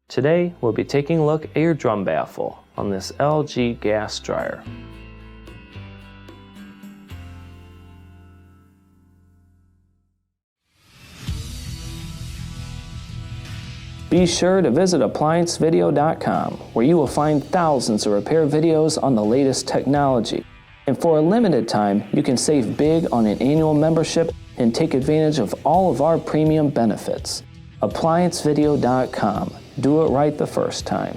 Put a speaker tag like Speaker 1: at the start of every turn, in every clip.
Speaker 1: Today, we'll be taking a look at your drum baffle on this LG gas dryer. Be sure to visit ApplianceVideo.com, where you will find thousands of repair videos on the latest technology. And for a limited time, you can save big on an annual membership and take advantage of all of our premium benefits. ApplianceVideo.com. Do it right the first time.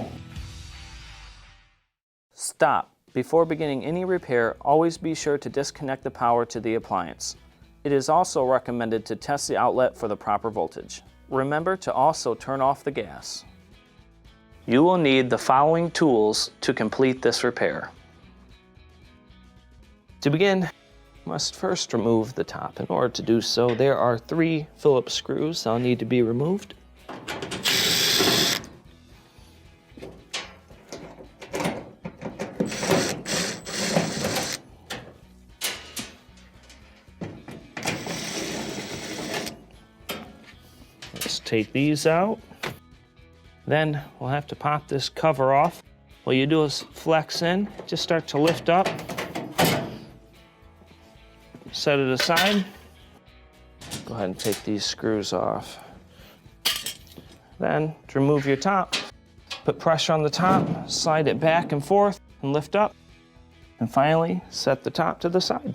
Speaker 1: Stop. Before beginning any repair, always be sure to disconnect the power to the appliance. It is also recommended to test the outlet for the proper voltage. Remember to also turn off the gas. You will need the following tools to complete this repair. To begin, you must first remove the top. In order to do so, there are 3 Phillips screws that will need to be removed. Let's take these out. Then we'll have to pop this cover off. What you do is flex in, just start to lift up. Set it aside. Go ahead and take these screws off. Then, to remove your top, put pressure on the top, slide it back and forth, and lift up. And finally, set the top to the side.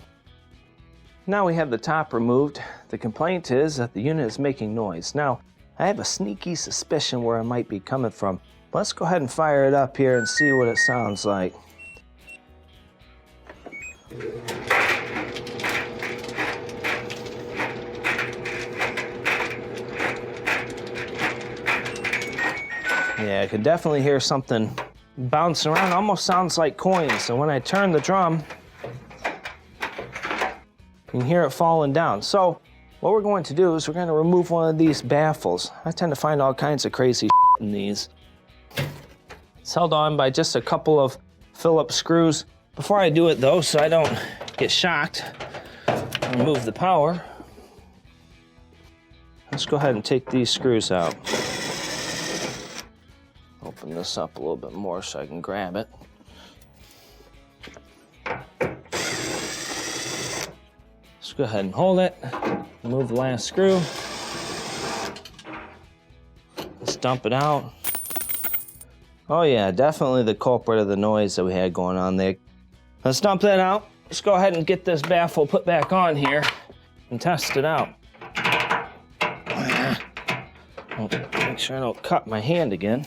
Speaker 1: Now we have the top removed. The complaint is that the unit is making noise. Now, I have a sneaky suspicion where it might be coming from. Let's go ahead and fire it up here and see what it sounds like. Yeah, I could definitely hear something bouncing around. Almost sounds like coins. So when I turn the drum, you can hear it falling down. So what we're going to do is we're going to remove one of these baffles. I tend to find all kinds of crazy in these. It's held on by just a couple of Phillips screws. Before I do it though, so I don't get shocked, remove the power. Let's go ahead and take these screws out. Open this up a little bit more so I can grab it. Let's go ahead and hold it. Remove the last screw. Let's dump it out. Oh yeah, definitely the culprit of the noise that we had going on there. Let's dump that out. Let's go ahead and get this baffle put back on here and test it out. Make sure I don't cut my hand again.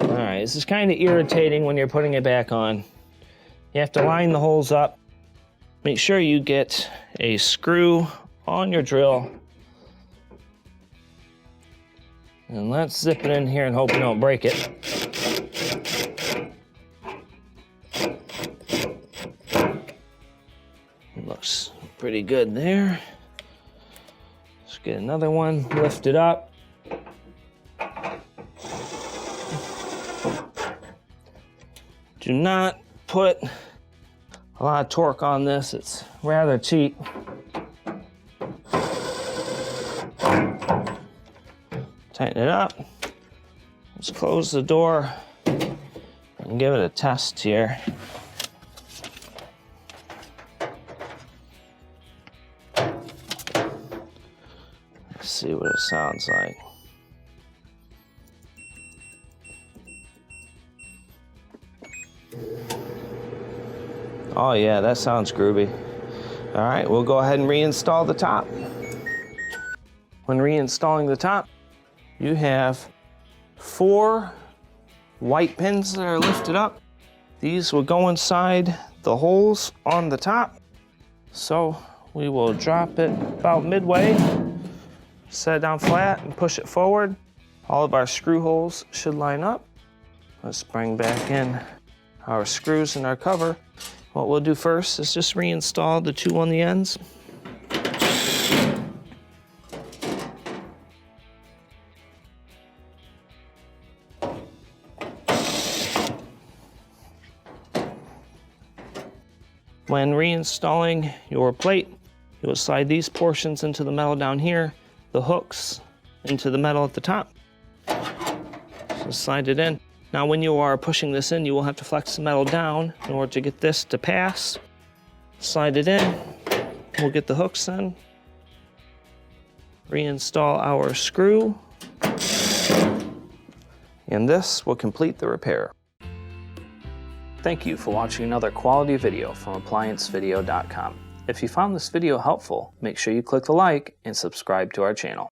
Speaker 1: Alright, this is kind of irritating when you're putting it back on. You have to line the holes up. Make sure you get a screw on your drill. And let's zip it in here and hope we don't break it. Looks pretty good there. Let's get another one, lift it up. Do not put a lot of torque on this, it's rather cheap. Tighten it up. Let's close the door and give it a test here. Let's see what it sounds like. Oh yeah, that sounds groovy. All right, we'll go ahead and reinstall the top. When reinstalling the top, you have 4 white pins that are lifted up. These will go inside the holes on the top. So we will drop it about midway, set it down flat and push it forward. All of our screw holes should line up. Let's bring back in our screws and our cover. What we'll do first is just reinstall the 2 on the ends. When reinstalling your plate, you will slide these portions into the metal down here the hooks into the metal at the top. So slide it in. Now when you are pushing this in, you will have to flex the metal down in order to get this to pass. Slide it in. We'll get the hooks in. Reinstall our screw. And this will complete the repair. Thank you for watching another quality video from ApplianceVideo.com. If you found this video helpful, make sure you click the like and subscribe to our channel.